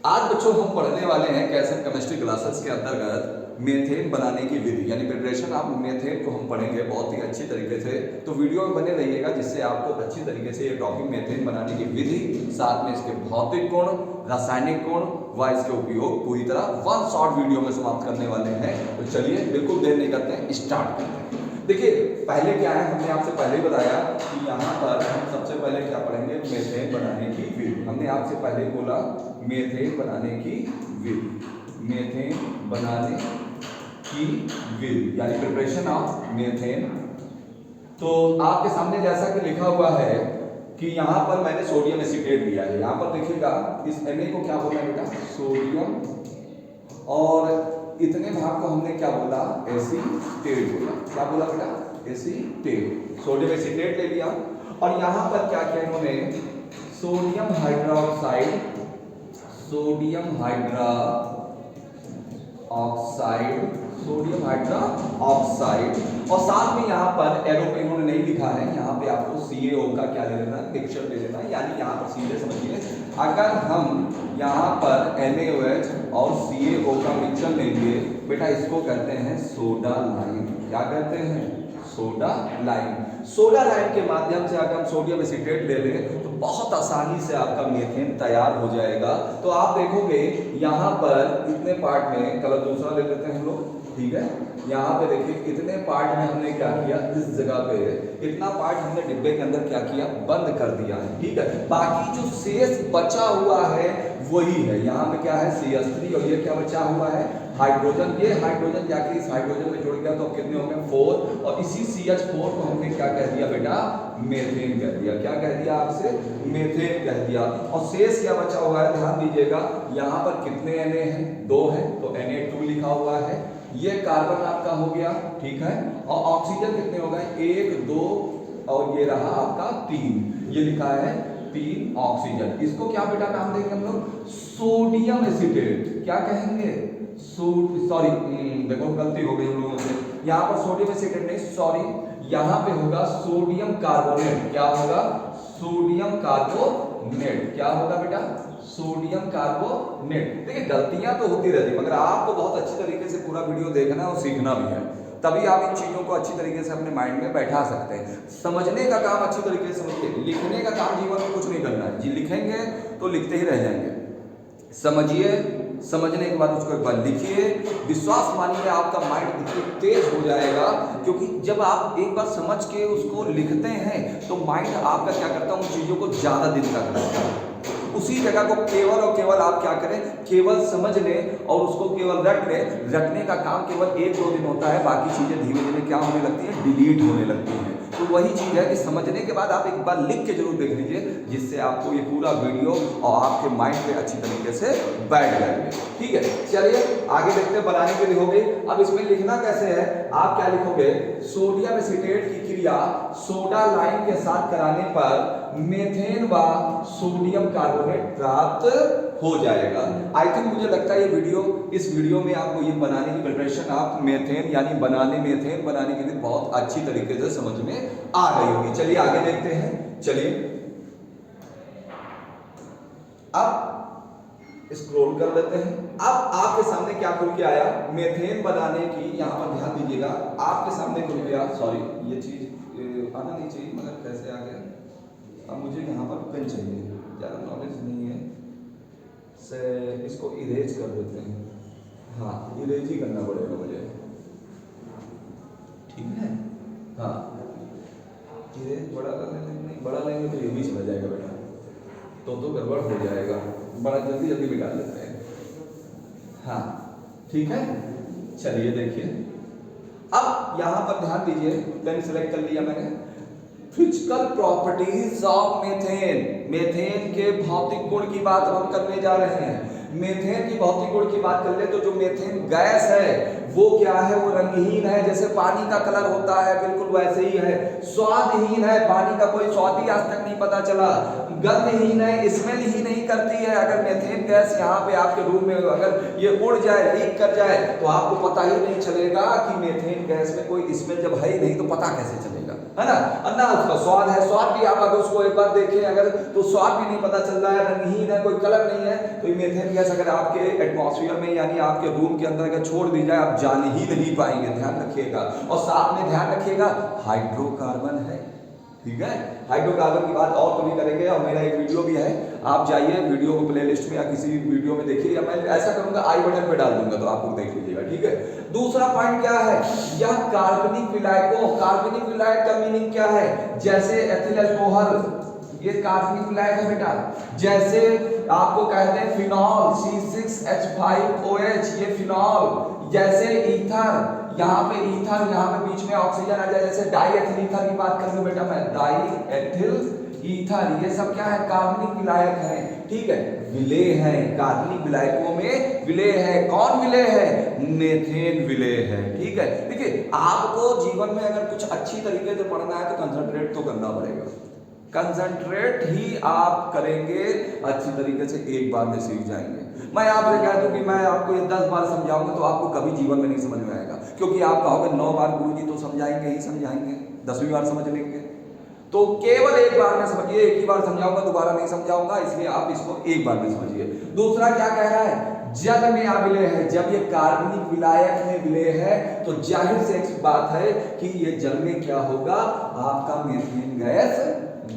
आज बच्चों हम पढ़ने वाले हैं कैसे केमिस्ट्री क्लासेस के अंतर्गत मीथेन बनाने की विधि यानी प्रिपरेशन ऑफ मीथेन को हम पढ़ेंगे बहुत ही अच्छी तरीके से। तो वीडियो में बने रहिएगा जिससे आपको अच्छी तरीके से ये टॉपिक मीथेन बनाने की विधि, साथ में इसके भौतिक गुण, रासायनिक गुण व इसके उपयोग पूरी तरह वन शॉर्ट वीडियो में समाप्त करने वाले हैं। तो चलिए बिल्कुल देर नहीं करते हैं, स्टार्ट करते हैं। देखिए पहले क्या है, हमने आपसे पहले ही बताया कि यहाँ पर हम सबसे पहले क्या पढ़ेंगे, मीथेन बनाने की विधि। हमने आपसे पहले बोला मीथेन बनाने की विधि, मीथेन बनाने की विधि यानी प्रिपरेशन ऑफ मीथेन। तो आपके सामने जैसा कि लिखा हुआ है कि यहाँ पर मैंने सोडियम एसीटेट लिया है। यहाँ पर देखिएगा इस Na को क्या बोला बेटा, सोडियम, और इतने भाग को हमने क्या बोला, एसीटेट बोला। क्या बोला बेटा, एसीटेट, सोडियम एसीटेट ले लिया। और यहाँ पर क्या किया इन्होंने, sodium hydroxide, sodium hydroxide, sodium hydroxide, और साथ में यहाँ पर एरो पे इन्होंने नहीं लिखा है, यहाँ पे आपको CaO का क्या ले लेना है, मिक्सचर ले लेना है। यानी यहाँ पर सीधे समझिए, अगर हम यहाँ पर NaOH और CaO का मिक्सचर लेंगे बेटा, इसको कहते हैं सोडा लाइम। क्या कहते हैं, सोडा लाइम। सोडा लाइम के माध्यम से अगर हम सोडियम एसीटेट ले लें तो बहुत आसानी से आपका मीथेन तैयार हो जाएगा। तो आप देखोगे यहाँ पर इतने पार्ट में, कलर दूसरा ले लेते हैं हम लोग, ठीक है। यहाँ पे देखिए इतने पार्ट में हमने क्या किया, इस जगह पे इतना पार्ट हमने डिब्बे के अंदर क्या किया, बंद कर दिया है, ठीक है। बाकी जो शेष बचा हुआ है वही है, यहाँ पे क्या है CH3, और ये क्या बचा हुआ है, हाइड्रोजन। ये हाइड्रोजन जाके इस हाइड्रोजन में जुड़ गया तो कितने हो गए, 4, और इसी CH4 को हमने क्या कह दिया बेटा, मीथेन कह दिया। क्या कह दिया आपसे, मीथेन कह दिया। और शेष क्या बचा हुआ है, ध्यान दीजिएगा, यहाँ पर कितने Na हैं, 2 है, तो Na2 लिखा हुआ है। ये कार्बन आपका हो गया, ठीक है। और ऑक्सीजन कितने हो गए, 1, 2, और ये रहा आपका 3, ये लिखा है 3 ऑक्सीजन। इसको क्या बेटा नाम देंगे हम लोग, सोडियम एसीटेट। क्या कहेंगे, सॉरी देखो गलती हो गई हम लोगों से, यहाँ पर सोडियम एसीटेट नहीं, सॉरी, यहाँ पे होगा सोडियम कार्बोनेट। क्या होगा, सोडियम कार्बोनेट। क्या होगा बेटा, सोडियम कार्बोनेट। देखिए गलतियां तो होती रहती, मगर आपको बहुत अच्छी तरीके से पूरा वीडियो देखना और सीखना भी है, तभी आप इन चीजों को अच्छी तरीके से अपने माइंड में बैठा सकते हैं। समझने का काम अच्छी तरीके से समझिए, लिखने का काम जीवन में कुछ नहीं करना है जी, लिखेंगे तो लिखते ही रह जाएंगे। समझिए, समझने के बाद उसको एक बार लिखिए, विश्वास मानिए आपका माइंड इतनी तेज हो जाएगा, क्योंकि जब आप एक बार समझ के उसको लिखते हैं तो माइंड आपका क्या करता है, उन चीजों को ज्यादा दिन तक रखता है। उसी जगह को केवल और केवल आप क्या करें, केवल समझ लें और उसको केवल रट लें। रटने का काम केवल 1-2 दिन होता है, बाकी चीजें धीरे धीरे क्या होने लगती है, डिलीट होने लगती हैं। तो वही चीज है कि समझने के बाद आप एक बार लिख के जरूर देख लीजिए, जिससे आपको ये पूरा वीडियो और आपके माइंड पे अच्छी तरीके से बैठ जाएंगे, ठीक है। चलिए आगे देखते हैं, बनाने के लिए हो गई। अब इसमें लिखना कैसे है, आप क्या लिखोगे, सोडियम एसीटेट की क्रिया सोडा लाइम के साथ कराने पर मीथेन व सोडियम कार्बोनेट प्राप्त हो जाएगा। आई थिंक मुझे लगता है इस वीडियो में आपको ये बनाने की प्रिपरेशन ऑफ मीथेन यानी मीथेन बनाने के लिए बहुत अच्छी तरीके से समझ में आ गई होगी। चलिए आगे देखते हैं। चलिए अब स्क्रॉल कर लेते हैं। अब आपके सामने क्या खुल के आया, मीथेन बनाने की, यहाँ पर ध्यान दीजिएगा, आपके सामने खुल गया, सॉरी ये चीज आना नहीं चाहिए मगर कैसे आ गया। अब मुझे यहाँ पर पेन चाहिए, ज़्यादा नॉलेज नहीं है, से इसको इरेज कर देते हैं। हाँ इरेज ही करना पड़ेगा मुझे, ठीक है। हाँ इरेज बड़ा कर लेते हैं, नहीं बड़ा लेंगे तो ये भी चला जाएगा बेटा, तो गड़बड़ हो जाएगा, बड़ा जल्दी जल्दी मिटा लेते हैं। हाँ ठीक है, चलिए देखिए अब यहाँ पर ध्यान दीजिए, पेन सिलेक्ट कर लिया मैंने। Physical properties of methane, methane के भौतिक गुण की बात हम करने जा रहे हैं। मीथेन की भौतिक गुण की बात कर ले तो जो मीथेन गैस है वो क्या है, वो रंगहीन है, जैसे पानी का कलर होता है बिल्कुल वैसे ही है। स्वादहीन है, पानी का कोई स्वाद ही आज तक नहीं पता चला। गंधहीन है, स्मेल ही नहीं करती है। अगर मीथेन गैस यहाँ पे आपके रूम में अगर ये उड़ जाए, लीक कर जाए, तो आपको पता ही नहीं चलेगा कि मीथेन गैस में कोई स्मेल जब है ही नहीं तो पता कैसे चलेगा, है ना। और ना उसका स्वाद है, स्वाद भी आप अगर उसको एक बार देखें अगर तो स्वाद भी नहीं पता चल रहा है, रंगहीन है, कोई कलर नहीं है, तो मीथेन गैस अगर आपके एटमॉस्फेयर में यानी आपके रूम के अंदर अगर छोड़ दी जाए आप जान ही नहीं पाएंगे। ध्यान रखिएगा। और साथ में ध्यान रखिएगा हाइड्रोकार्बन है, ठीक है। हाइड्रोकार्बन की बात और कभी करेंगे और मेरा एक वीडियो भी है, आप जाइए वीडियो को प्लेलिस्ट में या किसी भी वीडियो में देखिए, या मैं ऐसा करूंगा आई बटन पे डाल दूंगा तो आप लोग देख लीजिएगा, ठीक है। दूसरा पॉइंट क्या है, यह कार्बनिक विलायकों, कार्बनिक विलायक का मीनिंग क्या है, जैसे एथिल अल्कोहल, ये कार्बनिक विलायक है बेटा। जैसे आपको कहते हैं फिनॉल C6H5OH, ये फिनॉल। जैसे ईथर, यहाँ पे ईथर, यहाँ पे बीच में ऑक्सीजन आ जाए, जैसे डाई एथिल ईथर की बात करूँ बेटा मैं, डाई एथिल ईथर, ये सब क्या है, कार्बनिक विलायक है, ठीक है। विलेय है, कार्बनिक विलायकों में विलेय है। कौन विलेय है, मीथेन विलेय है, ठीक है। देखिए आपको जीवन में अगर कुछ अच्छी तरीके से पढ़ना है तो कंसंट्रेट तो करना पड़ेगा, कंसंट्रेट ही आप करेंगे अच्छी तरीके से एक बार में सीख जाएंगे। मैं आपसे कह दूं कि मैं आपको ये 10 बार समझाऊंगा तो आपको कभी जीवन में नहीं समझ में आएगा, क्योंकि आप कहोगे 9 बार गुरुजी तो समझाएंगे ही समझाएंगे, 10वीं बार समझ लेंगे। तो केवल एक बार में समझिए, एक ही बार समझाऊंगा, दोबारा नहीं समझाऊंगा, इसलिए आप इसको एक बार में समझिए। दूसरा क्या कह रहा है, जल में अविलेय है। जब ये कार्बनिक विलायक में विलेय है तो जाहिर से एक बात है कि ये जल में क्या होगा, आपका मीथेन गैस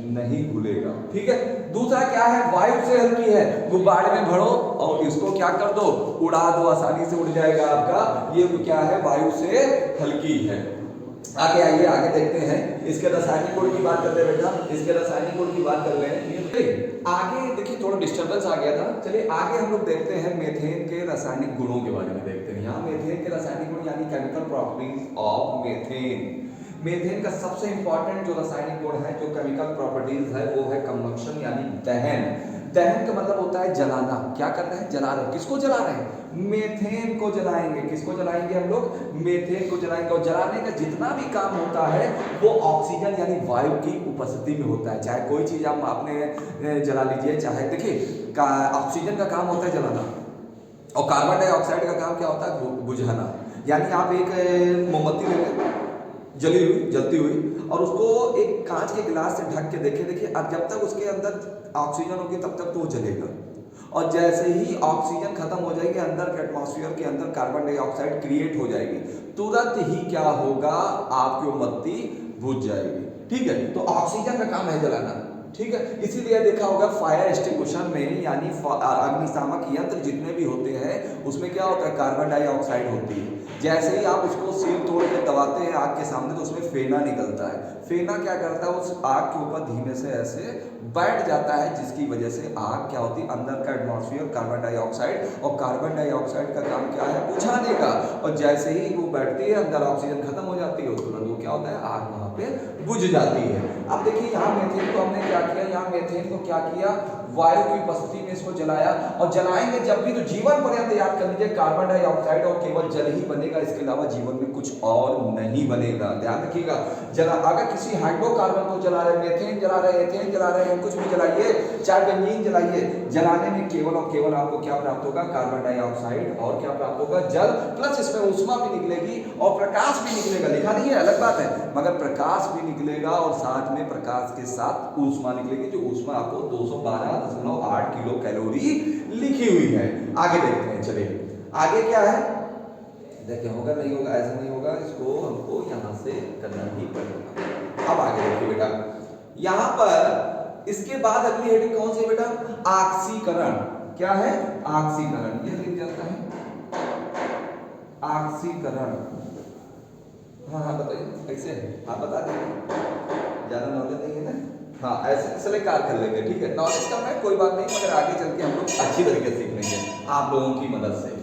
नहीं घुलेगा, ठीक है। दूसरा क्या है, वायु से हल्की है। गुब्बारे में भरो और इसको क्या कर दो, उड़ा दो, आसानी से उड़ जाएगा आपका। ये क्या है, वायु से हल्की है। आगे आइए, आगे देखते हैं, इसके रासायनिक गुण की बात करते हैं बेटा, इसके रासायनिक गुण की बात कर रहे हैं। आगे देखिए थोड़ा डिस्टर्बेंस आ गया था, चलिए आगे हम लोग देखते हैं मीथेन के रासायनिक गुणों के बारे में देखते हैं। यहाँ मीथेन के रासायनिक गुण यानी chemical properties of methane. Methane का सबसे इंपॉर्टेंट जो रासायनिक गुण है, जो केमिकल प्रॉपर्टीज है, वो है कंबक्शन यानी दहन। दहन का मतलब होता है जलाना। क्या कर रहे हैं, जला रहे हैं। किसको जला रहे हैं, मीथेन को जलाएंगे। किसको जलाएंगे हम लोग, मीथेन को जलाएंगे। और जलाने का जितना भी काम होता है वो ऑक्सीजन यानी वायु की उपस्थिति में होता है। चाहे कोई चीज आप आपने जला लीजिए, चाहे देखिए ऑक्सीजन का काम होता है जलाना और कार्बन डाइऑक्साइड का काम क्या होता है, बुझाना। यानी आप एक मोमबत्ती ले लें जलती हुई और उसको एक कांच के गिलास से ढक के देखिए, अब जब तक उसके अंदर ऑक्सीजन होगी तब तक तो वो जलेगा। और जैसे ही ऑक्सीजन खत्म हो जाएगी, अंदर के एटमॉस्फेयर के अंदर कार्बन डाइऑक्साइड क्रिएट हो जाएगी, तुरंत ही क्या होगा, आपकी मोमबत्ती बुझ जाएगी, ठीक है। तो ऑक्सीजन का काम है जलाना, ठीक है। इसीलिए देखा होगा फायर एक्सटिंग्विशर में यानी अग्निशामक यंत्र जितने भी होते हैं उसमें क्या होता है, कार्बन डाइऑक्साइड होती है। जैसे ही आप उसको सील तोड़ के दबाते हैं आग के सामने तो उसमें फेना निकलता है। फेना क्या करता है, उस आग के ऊपर धीमे से ऐसे बैठ जाता है, जिसकी वजह से आग क्या होती है, अंदर का एटमॉस्फेयर कार्बन डाइऑक्साइड, और कार्बन डाइऑक्साइड का काम क्या है, बुझाने का। और जैसे ही वो बैठती है अंदर ऑक्सीजन खत्म हो जाती है, तुरंत वो क्या होता है, आग वहां पे बुझ जाती है। अब देखिए यहाँ मीथेन को हमने क्या किया, यहाँ मीथेन को क्या किया, वायु की उपस्थिति में इसको जलाया। और जलाएंगे जब भी तो जीवन पर्यंत याद कर लीजिए कार्बन डाइऑक्साइड और केवल जल ही बनेगा, इसके अलावा जीवन में कुछ और नहीं बनेगा। ध्यान रखिएगा, अगर किसी हाइड्रोकार्बन को जला रहे, मीथेन जला रहे, एथेन जला रहे हैं, कुछ भी जलाइए, चाहे बेंजीन जलाइए, जलाने में केवल और केवल आपको क्या प्राप्त होगा, कार्बन डाइऑक्साइड, और क्या प्राप्त होगा, जल, प्लस इसमें ऊष्मा भी निकलेगी और प्रकाश भी निकलेगा। लिखा नहीं है, अलग बात है, मगर प्रकाश भी निकलेगा और साथ में प्रकाश के साथ ऊष्मा निकलेगी, जो ऊष्मा आपको 212.8 किलो कैलोरी लिखी हुई है। आगे देखते हैं, चलिए आगे क्या है, देखिए होगा नहीं होगा, ऐसा नहीं होगा, इसको हमको यहां से करना ही पड़ेगा। अब आगे देखिए बेटा, यहां पर इसके बाद अगली हेडिंग कौन सी है बेटा, ऑक्सीकरण। क्या है, ऑक्सीकरण, ये लिख जाता है ऑक्सीकरण। हाँ बताइए कैसे है, हाँ बता देंगे, ज्यादा नॉलेज नहीं है ना, हाँ ऐसे सेलेक्ट कर लेंगे, ठीक है। नॉलेज कम है कोई बात नहीं, मगर आगे चल के हम लोग अच्छी तरीके से सीख लेंगे आप लोगों की मदद से,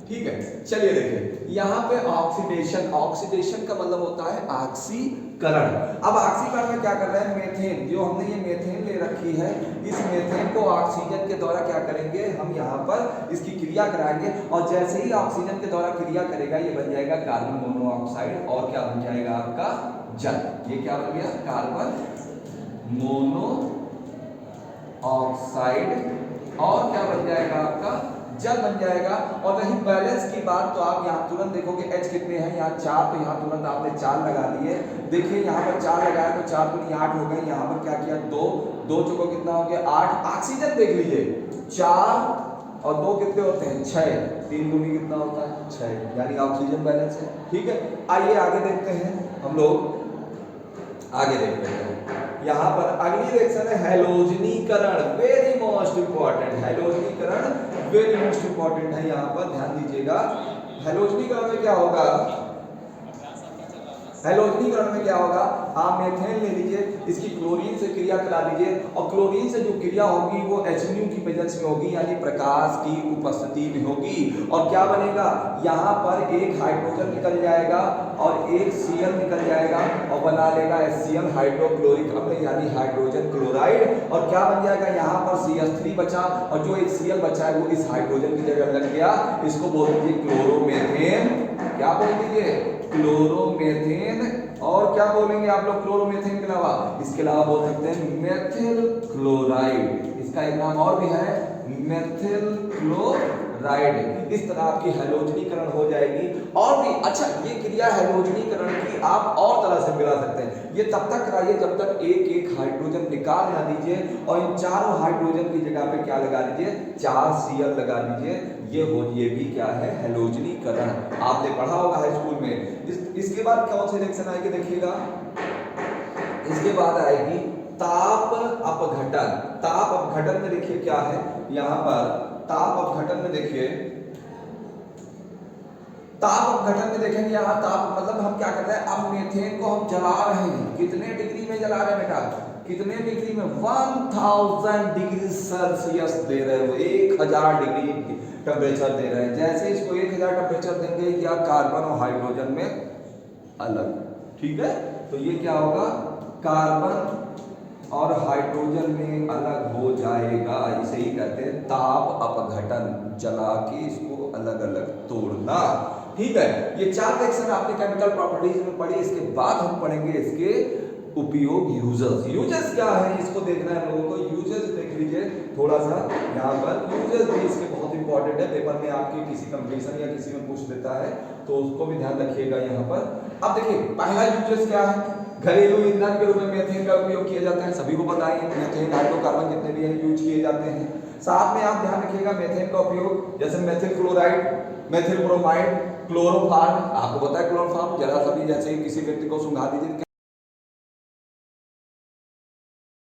ठीक है। चलिए देखिए यहाँ पे ऑक्सीडेशन, ऑक्सीडेशन का मतलब होता है ऑक्सीकरण। अब ऑक्सीकरण में क्या कर रहे हैं, मीथेन, जो हमने ये मीथेन ले रखी है, इस मीथेन को ऑक्सीजन के द्वारा क्या करेंगे, हम यहाँ पर इसकी क्रिया कराएंगे, और जैसे ही ऑक्सीजन के द्वारा क्रिया करेगा ये बन जाएगा कार्बन मोनोऑक्साइड, और क्या बन जाएगा आपका जल। ये क्या बन गया, कार्बन मोनो ऑक्साइड और क्या बन जाएगा आपका जल बन जाएगा। और रही बैलेंस की बात तो आप यहाँ तुरंत देखोगे H कितने हैं, यहाँ 4, तो यहाँ तुरंत आपने 4 लगा दिए। देखिए यहाँ पर 4 लगाया तो 4 दूनी 8 हो गए। यहाँ पर क्या किया 2, 2 चौको कितना हो गया 8। ऑक्सीजन देख लीजिए 4 और 2 कितने होते हैं 6, 3 दूनी कितना होता है 6, यानी ऑक्सीजन बैलेंस है। ठीक है, आइए आगे देखते हैं हम लोग, आगे देखते हैं। यहाँ पर अगली रिएक्शन है हैलोजनीकरण, वेरी मोस्ट इंपॉर्टेंट। हैलोजनीकरण वेरी मोस्ट इंपॉर्टेंट है, यहाँ पर ध्यान दीजिएगा। हैलोजनीकरण में क्या होगा, हैलोजनीकरण में क्या होगा, आप मेथेन ले लीजिए, इसकी क्लोरीन से क्रिया करा दीजिए और क्लोरीन से जो क्रिया होगी वो HNU की प्रेजेंस में होगी, यानी प्रकाश की उपस्थिति में होगी। और क्या बनेगा, यहाँ पर एक हाइड्रोजन निकल जाएगा और एक Cl निकल जाएगा और बना लेगा HCl हाइड्रोक्लोरिक अम्ल, यानी हाइड्रोजन क्लोराइड। और क्या बन जाएगा, यहाँ पर CH3 बचा और जो एक Cl बचा है वो इस हाइड्रोजन की जगह लग गया। इसको बोल दीजिए क्लोरोमेथेन। क्या बोल दीजिए, क्लोरोमेथेन। और क्या बोलेंगे आप लोग क्लोरोमेथेन के अलावा, इसके अलावा बोल सकते हैं मेथिल क्लोराइड, इसका एक नाम और भी है मेथिल क्लोराइड। इस तरह आपकी हैलोजनीकरण हो जाएगी। और भी अच्छा, ये क्रिया हैलोजनीकरण की आप और तरह से मिला सकते हैं। ये तब तक कराइए जब तक एक एक हाइड्रोजन निकाल ना दीजिए और इन चारों हाइड्रोजन की जगह पे क्या लगा दीजिए 4 Cl लगा दीजिए। ये भी क्या है, हैलोजनीकरण। आपने पढ़ा होगा हाई स्कूल में। इसके बाद कौन सी रिएक्शन आएगी देखिएगा, इसके बाद आएगी ताप अपघटन। ताप अपघटन में देखिए क्या है, यहाँ पर ताप अपघटन में देखिए, ताप अपघटन में देखेंगे यहाँ ताप मतलब हम क्या कर रहे हैं, अब मीथेन को हम जला रहे हैं। कितने डिग्री में जला रहे हैं बेटा, कितने डिग्री में, 1000 डिग्री सेल्सियस दे रहे हो, 1000 डिग्री टेम्परेचर दे रहे हैं। जैसे इसको 1000 टेम्परेचर देंगे या कार्बन और हाइड्रोजन में अलग, ठीक है, तो ये क्या होगा, कार्बन और हाइड्रोजन में अलग हो जाएगा। इसे ही कहते हैं ताप अपघटन, जला के इसको अलग अलग तोड़ना। ठीक है, ये 4 रिएक्शन आपने केमिकल प्रॉपर्टीज में पढ़ी। इसके बाद हम पढ़ेंगे इसके उपयोग, यूजेस। यूजेस क्या है इसको देखना है हम लोगों को। यूजेस देख लीजिए थोड़ा सा, यहाँ पर यूजेस भी इसके बहुत इंपॉर्टेंट है। पेपर में आपके किसी कंपटीशन या किसी में पूछ देता है तो उसको भी ध्यान रखिएगा यहाँ पर। अब देखिए पहला यूजेस क्या है, घरेलू ईंधन के रूप में मेथेन का उपयोग किया जाता है। सभी को पता है मेथेन हाइड्रोकार्बन जितने भी हैं यूज किए जाते हैं। साथ में आप ध्यान रखिएगा मेथेन का उपयोग जैसे methyl chloride, methyl bromide, chloroform. आपको पता है क्लोरोफॉर्म, जरा सा भी जैसे किसी व्यक्ति को सुंघा दीजिए